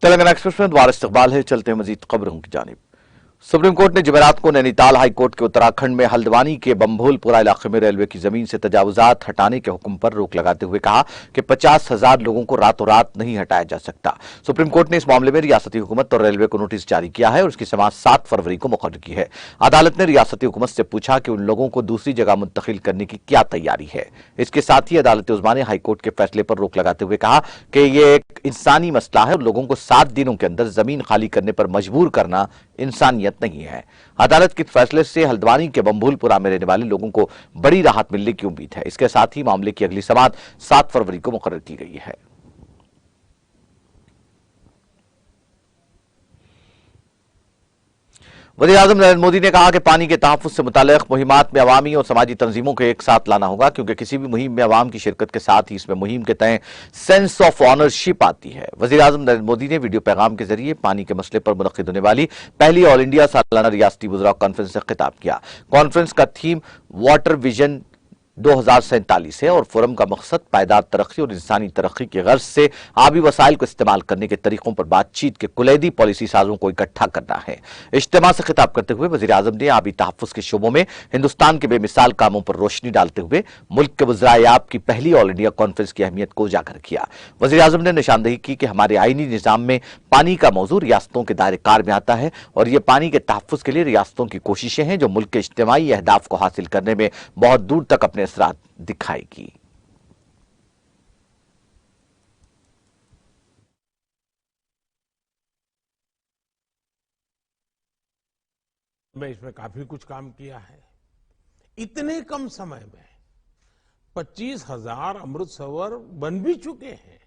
Telangana express में दोबारा इस्तकबाल है। चलते हैं मजीद खबरों की जानिब। सुप्रीम कोर्ट ने जुमेरात को नैनीताल हाई कोर्ट के उत्तराखंड में हल्द्वानी के बम्भोलपुरा इलाके में रेलवे की जमीन से तजावुजात हटाने के हुक्म पर रोक लगाते हुए कहा कि 50,000 लोगों को रातों रात नहीं हटाया जा सकता। सुप्रीम कोर्ट ने इस मामले में रियासती हुकूमत और रेलवे को नोटिस जारी किया है और उसकी समाअत 7 फरवरी को मुकर्रर की है। अदालत ने रियासती हुकूमत से पूछा कि उन लोगों को दूसरी जगह मुंतकिल करने की क्या तैयारी है। इसके साथ ही अदालत उस्मा ने हाईकोर्ट के फैसले पर रोक लगाते हुए कहा कि यह एक इंसानी मसला है और लोगों को 7 दिनों के अंदर जमीन खाली करने पर मजबूर करना इंसानियत नहीं है। अदालत के फैसले से हल्द्वानी के बम्भोलपुरा में रहने वाले लोगों को बड़ी राहत मिलने की उम्मीद है। इसके साथ ही मामले की अगली समाअत 7 फरवरी को मुकर्रर की गई है। वज़ीर-ए-आज़म नरेंद्र मोदी ने कहा कि पानी के तहफ़्फ़ुज़ से मुताल्लिक़ मुहिमात में अवामी और समाजी तंजीमों को एक साथ लाना होगा, क्योंकि किसी भी मुहिम में अवाम की शिरकत के साथ ही इसमें मुहिम के तय सेंस ऑफ ऑनरशिप आती है। वज़ीर-ए-आज़म नरेंद्र मोदी ने वीडियो पैगाम के जरिए पानी के मसले पर मुनक़्क़िद होने वाली पहली ऑल इंडिया सालाना रियासती वुज़रा कॉन्फ्रेंस से खिताब किया। कॉन्फ्रेंस का थीम वाटर विजन 2047 है और फोरम का मकसद पायदार तरक्की और इंसानी तरक्की की गर्ज से आबी वसाइल को इस्तेमाल करने के तरीकों पर बातचीत के कुलैदी पॉलिसी साजों को इकट्ठा करना है। इज्तिमा से खिताब करते हुए वज़ीर आज़म ने आबी तहफ़्फ़ुज़ के शोबों में हिंदुस्तान के बेमिसाल कामों पर रोशनी डालते हुए मुल्क के वज़राए-आब की पहली ऑल इंडिया कॉन्फ्रेंस की अहमियत को उजागर किया। वज़ीर आज़म ने निशानदेही की कि हमारे आईनी निज़ाम में पानी का मौजू रियासतों के दायरे कार में आता है और ये पानी के तहफ़्फ़ुज़ के लिए रियासतों की कोशिशें हैं जो मुल्क के इज्तिमाई अहदाफ को हासिल करने में बहुत दूर तक अपने असरात दिखाएगी। मैं इसमें काफी कुछ काम किया है। इतने कम समय में 25,000 अमृत सरोवर बन भी चुके हैं।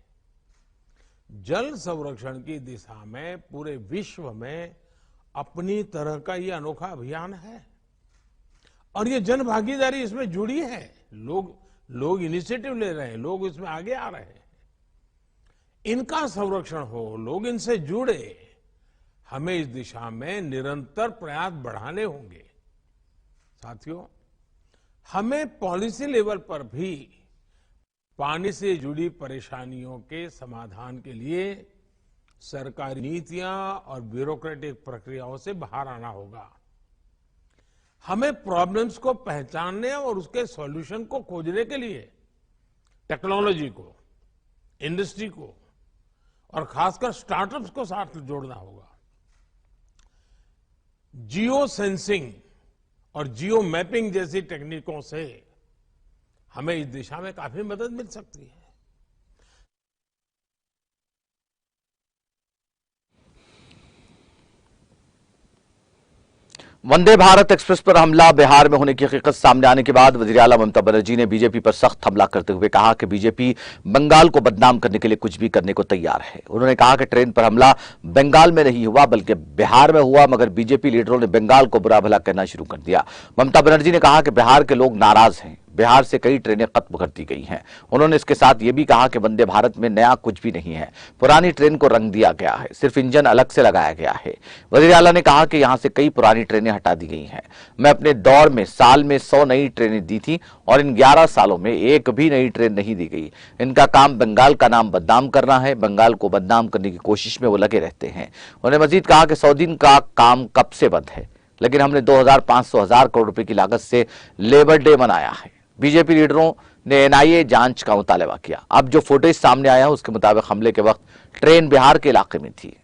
जल संरक्षण की दिशा में पूरे विश्व में अपनी तरह का ये अनोखा अभियान है और ये जन भागीदारी इसमें जुड़ी है। लोग इनिशिएटिव ले रहे हैं, लोग इसमें आगे आ रहे हैं। इनका संरक्षण हो, लोग इनसे जुड़े, हमें इस दिशा में निरंतर प्रयास बढ़ाने होंगे। साथियों, हमें पॉलिसी लेवल पर भी पानी से जुड़ी परेशानियों के समाधान के लिए सरकारी नीतियां और ब्यूरोक्रेटिक प्रक्रियाओं से बाहर आना होगा। हमें प्रॉब्लम्स को पहचानने और उसके सॉल्यूशन को खोजने के लिए टेक्नोलॉजी को, इंडस्ट्री को और खासकर स्टार्टअप्स को साथ जोड़ना होगा। जियो सेंसिंग और जियो मैपिंग जैसी टेक्निकों से हमें इस दिशा में काफी मदद मिल सकती है। वंदे भारत एक्सप्रेस पर हमला बिहार में होने की हकीकत सामने आने के बाद वज़ीर आला ममता बनर्जी ने बीजेपी पर सख्त हमला करते हुए कहा कि बीजेपी बंगाल को बदनाम करने के लिए कुछ भी करने को तैयार है। उन्होंने कहा कि ट्रेन पर हमला बंगाल में नहीं हुआ बल्कि बिहार में हुआ, मगर बीजेपी लीडरों ने बंगाल को बुरा भला कहना शुरू कर दिया। ममता बनर्जी ने कहा कि बिहार के लोग नाराज हैं, बिहार से कई ट्रेनें खत्म कर दी गई हैं। उन्होंने इसके साथ यह भी कहा कि वंदे भारत में नया कुछ भी नहीं है, पुरानी ट्रेन को रंग दिया गया है, सिर्फ इंजन अलग से लगाया गया है। वज़ीर आला ने कहा कि यहां से कई पुरानी ट्रेनें हटा दी गई हैं। मैं अपने दौर में साल में 100 नई ट्रेनें दी थी और इन 11 सालों में एक भी नई ट्रेन नहीं दी गई। इनका काम बंगाल का नाम बदनाम करना है। बंगाल को बदनाम करने की कोशिश में वो लगे रहते हैं। उन्होंने मजीद कहा कि 100 दिन का काम कब से बंद है, लेकिन हमने 2,500 करोड़ रुपए की लागत से लेबर डे मनाया है। बीजेपी लीडरों ने एनआईए जांच का मुतालबा किया। अब जो फुटेज सामने आया है उसके मुताबिक हमले के वक्त ट्रेन बिहार के इलाके में थी।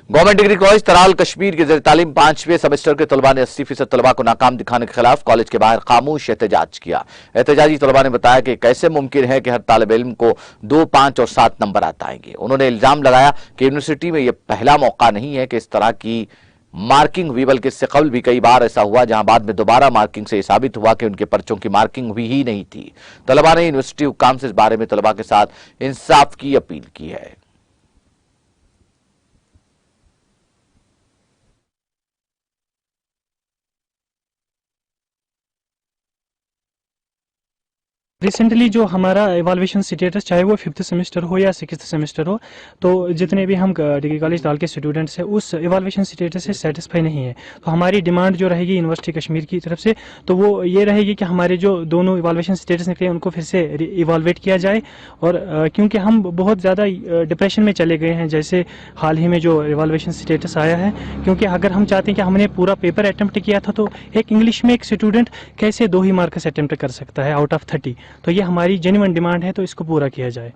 गवर्नमेंट डिग्री कॉलेज तराल कश्मीर के जरिए तालीम 5वें सेमेस्टर के तलबा ने 80% तलबा को नाकाम दिखाने के खिलाफ कॉलेज के बाहर खामोश एहतजाज किया। एहतजाजी तलबा ने बताया कि कैसे मुमकिन है कि हर तालिब इल्म को 2, 5 और 7 नंबर आता आएंगे। उन्होंने इल्जाम लगाया कि यूनिवर्सिटी में यह पहला मौका नहीं है कि इस तरह की मार्किंग हुई, बल्कि इससे कबल भी कई बार ऐसा हुआ जहां बाद में दोबारा मार्किंग से साबित हुआ कि उनके पर्चों की मार्किंग हुई ही नहीं थी। तलबा ने यूनिवर्सिटी हुक्काम से इस बारे में तलबा के साथ इंसाफ की अपील की है। रिसेंटली जो हमारा इवैल्यूएशन स्टेटस, चाहे वो 5th सेमेस्टर हो या 6th सेमेस्टर हो, तो जितने भी हम डिग्री कॉलेज डाल के स्टूडेंट्स हैं उस इवैल्यूएशन स्टेटस से सेटिस्फाई नहीं है। तो हमारी डिमांड जो रहेगी यूनिवर्सिटी कश्मीर की तरफ से, तो वो ये रहेगी कि हमारे जो दोनों इवैल्यूएशन स्टेटस निकले उनको फिर से इवैल्यूएट किया जाए। और क्योंकि हम बहुत ज़्यादा डिप्रेशन में चले गए हैं, जैसे हाल ही में जो इवैल्यूएशन स्टेटस आया है, क्योंकि अगर हम चाहते हैं कि हमने पूरा पेपर अटेम्प्ट किया था, तो एक इंग्लिश में एक स्टूडेंट कैसे 2 ही मार्क्स अटेम्प्ट कर सकता है आउट ऑफ 30। तो ये हमारी जेन्युइन डिमांड है, तो इसको पूरा किया जाए।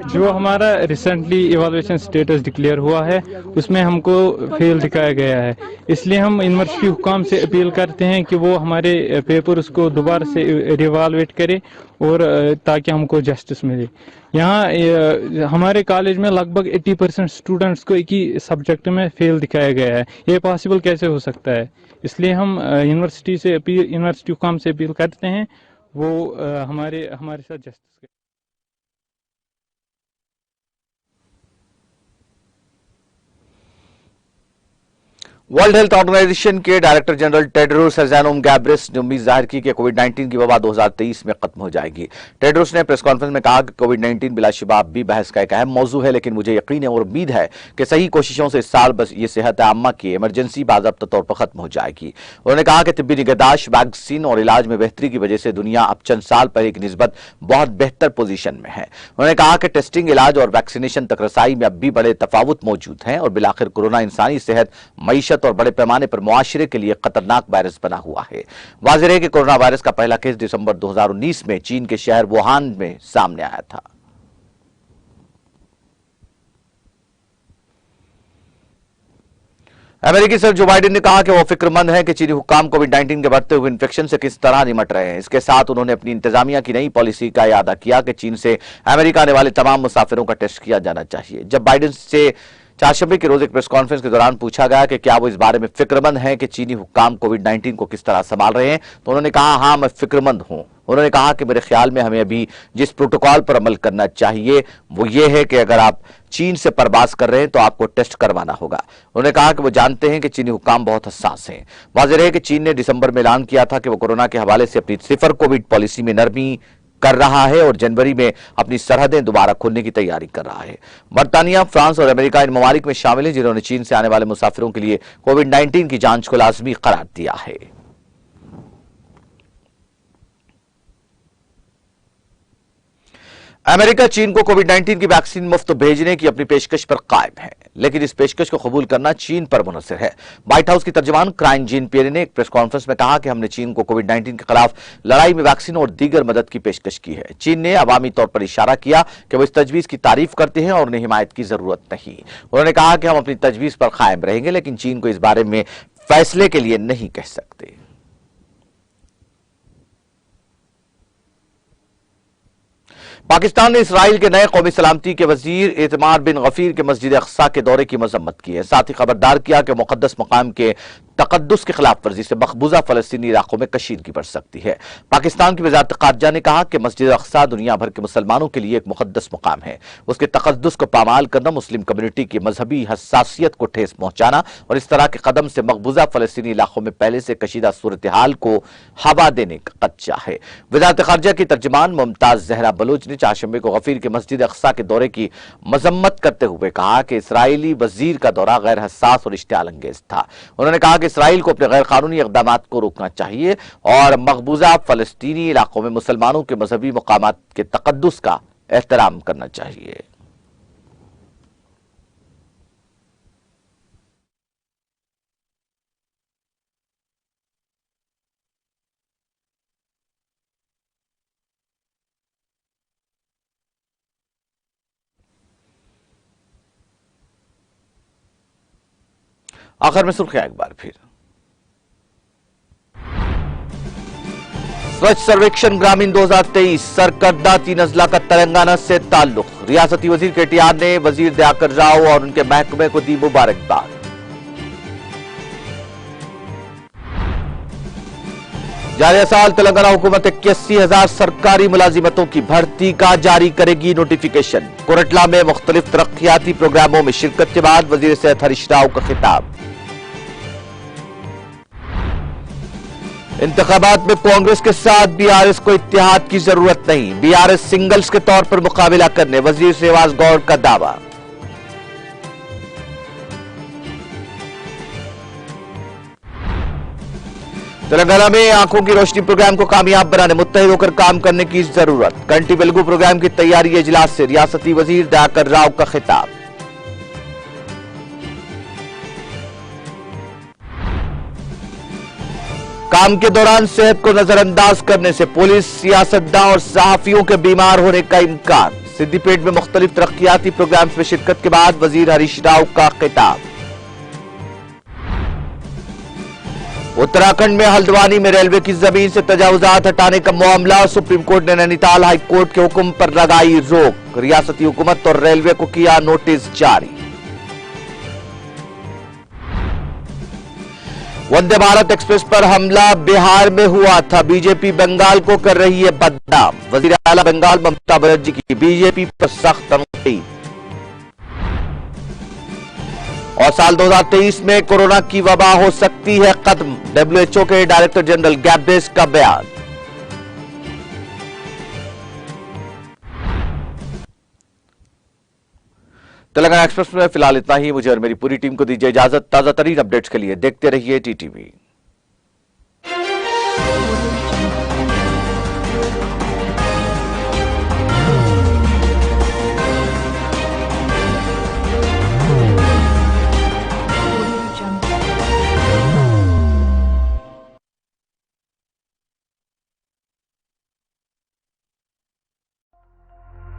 जो हमारा रिसेंटली इवैल्यूएशन स्टेटस डिक्लेयर हुआ है उसमें हमको फेल दिखाया गया है, इसलिए हम यूनिवर्सिटी हुकाम से अपील करते हैं कि वो हमारे पेपर उसको दोबारा से रिवैल्यूएट करे और ताकि हमको जस्टिस मिले। यहाँ हमारे कॉलेज में लगभग 80% स्टूडेंट्स को एक ही सब्जेक्ट में फेल दिखाया गया है। ये पॉसिबल कैसे हो सकता है? इसलिए हम यूनिवर्सिटी हुकाम से अपील करते हैं वो हमारे साथ जस्टिस करें। वर्ल्ड हेल्थ ऑर्गेनाइजेशन के डायरेक्टर जनरल टेड्रोस अज़ैनोम गैब्रियस ने उम्मीद जाहिर की कि कोविड-19 की वबा 2023 में खत्म हो जाएगी। टेड्रोस ने प्रेस कॉन्फ्रेंस में कहा कि कोविड-19 बिलाशिबा अब भी बहस का एक अहम मौजू है, लेकिन मुझे यकीन है और उम्मीद है कि सही कोशिशों से इस साल बस ये सेहत आम्मा की इमरजेंसी बाज़ाब्ता तौर पर खत्म हो जाएगी। उन्होंने कहा कि तिब्बी निगहदाश्त, वैक्सीन और इलाज में बेहतरी की वजह से दुनिया अब चंद साल पहले की निस्बत बहुत बेहतर पोजीशन में है। उन्होंने कहा कि टेस्टिंग, इलाज और वैक्सीनेशन तक रसाई में अब भी बड़े तफावुत मौजूद हैं और बिलाखिर कोरोना इंसानी सेहत, मईशत और बड़े पैमाने पर मुआशरे के लिए खतरनाक वायरस बना हुआ है। वाज़ेह है कि कोरोना वायरस का पहला केस दिसंबर 2019 में चीन के शहर वुहान में सामने आया था। अमेरिकी सदर जो बाइडेन ने कहा कि वो फिक्रमंद है कि चीनी हुक्काम कोविड-19 के बढ़ते हुए इन्फेक्शन से किस तरह निमट रहे हैं। इसके साथ उन्होंने अपनी इंतजामिया की नई पॉलिसी का इयादा किया कि चीन से अमेरिका आने वाले तमाम मुसाफिरों का टेस्ट किया जाना चाहिए। जब बाइडेन से चारशंबे के रोज एक प्रेस कॉन्फ्रेंस के दौरान पूछा गया कि क्या वो इस बारे में फिक्रमंद हैं कि चीनी हुक्काम कोविड-19 को किस तरह संभाल रहे हैं, तो उन्होंने कहा, हाँ, मैं फिक्रमंद हूं। उन्होंने कहा कि मेरे ख्याल में हमें अभी जिस प्रोटोकॉल पर अमल करना चाहिए वो ये है कि अगर आप चीन से परवास कर रहे हैं तो आपको टेस्ट करवाना होगा। उन्होंने कहा कि वो जानते हैं कि चीनी हुक्काम बहुत हसास हैं। वाज़ेह है कि चीन ने दिसंबर में ऐलान किया था कि वो कोरोना के हवाले से अपनी सिफर कोविड पॉलिसी में नरमी कर रहा है और जनवरी में अपनी सरहदें दोबारा खोलने की तैयारी कर रहा है। बर्तानिया, फ्रांस और अमेरिका इन ममालिक में शामिल हैं जिन्होंने चीन से आने वाले मुसाफिरों के लिए कोविड-19 की जांच को लाजमी करार दिया है। अमेरिका चीन को कोविड-19 की वैक्सीन मुफ्त भेजने की अपनी पेशकश पर कायम है, लेकिन इस पेशकश को कबूल करना चीन पर मुनहसर है। व्हाइट हाउस की तर्जुमान क्राइन जीन पियरे ने एक प्रेस कॉन्फ्रेंस में कहा कि हमने चीन को कोविड-19 के खिलाफ लड़ाई में वैक्सीन और दीगर मदद की पेशकश की है। चीन ने अवामी तौर पर इशारा किया कि वो इस तजवीज की तारीफ करते हैं और उन्हें हिमायत की जरूरत नहीं। उन्होंने कहा कि हम अपनी तजवीज पर कायम रहेंगे, लेकिन चीन को इस बारे में फैसले के लिए नहीं कह सकते। पाकिस्तान ने इसराइल के नए कौमी सलामती के वजीर एतमार बिन गफीर के मस्जिद अक्सा के दौरे की मजम्मत की है। साथ ही खबरदार किया कि मुकद्दस मकाम के तकद्दुस की खिलाफ वर्जी से मकबूजा फलस्तीनी इलाकों में कशीदगी बढ़ सकती है। पाकिस्तान की वजारत खारजा ने कहा कि मस्जिद अक्सा दुनिया भर के मुसलमानों के लिए एक मुकद्दस मकाम है। उसके तकद्दुस को पामाल करना मुस्लिम कम्युनिटी की मजहबी हसासियत को ठेस पहुंचाना और इस तरह के कदम से मकबूजा फलस्तीनी इलाकों में पहले से कशीदा सूरत हाल को हवा देने का खदशा है। वजारत खारजा की तर्जमान मुमताज जहरा बलोच ने चारशंबे को गफीर के मस्जिद अक्सा के दौरे की मजम्मत करते हुए कहा कि इसराइली वजीर का दौरा गैर हसास और इश्तियाल अंगेज था। उन्होंने कहा कि इसराइल को अपने गैर कानूनी इक़दामात को रोकना चाहिए और मकबूजा फलस्तीनी इलाकों में मुसलमानों के मजहबी मकामात के तकद्दुस का एहतराम करना चाहिए। आखिर में सुर्खियां एक बार फिर। स्वच्छ सर्वेक्षण ग्रामीण 2023 सरकर्दा 3 अजला का तेलंगाना से ताल्लुक। रियासती वजीर केटीआर ने वजीर दयाकर राव और उनके महकमे को दी मुबारकबाद। जारी साल तेलंगाना हुकूमत 81,000 सरकारी मुलाजिमतों की भर्ती का जारी करेगी नोटिफिकेशन। कोरटला में मुख्तलिफ तरक्याती प्रोग्रामों में शिरकत के बाद वजीर सेहत हरीश राव का खिताब। इंतखाबात में कांग्रेस के साथ बीआरएस को इत्तेहाद की जरूरत नहीं, बीआरएस सिंगल्स के तौर पर मुकाबला करने वजीर सेवाज गौड़ का दावा। तेलंगाना में आंखों की रोशनी प्रोग्राम को कामयाब बनाने मुत्तहिद होकर काम करने की जरूरत, कंटी वेलुगु प्रोग्राम की तैयारी इजलास से रियासती वजीर दयाकर राव का खिताब। काम के दौरान सेहत को नजरअंदाज करने से पुलिस, सियासतदान और सहाफियों के बीमार होने का इम्कान। सिद्दीपेट में मुख्तलिफ तरक्कियाती प्रोग्राम्स में शिरकत के बाद वजीर हरीश राव का खिताब। उत्तराखंड में हल्द्वानी में रेलवे की जमीन से तजावुजात हटाने का मामला, सुप्रीम कोर्ट ने नैनीताल हाई कोर्ट के हुक्म पर लगाई रोक, रियासती हुकूमत और रेलवे को किया नोटिस जारी। वंदे भारत एक्सप्रेस पर हमला बिहार में हुआ था, बीजेपी बंगाल को कर रही है बदनाम, वजीर आला बंगाल ममता बनर्जी की बीजेपी पर सख्त तनकीद। और साल 2023 में कोरोना की वबा हो सकती है खत्म, डब्ल्यूएचओ के डायरेक्टर जनरल गैब्रियस का बयान। तेलंगाना एक्सप्रेस में फिलहाल इतना ही। मुझे और मेरी पूरी टीम को दीजिए इजाजत। ताजा तरीन अपडेट्स के लिए देखते रहिए टीटीवी।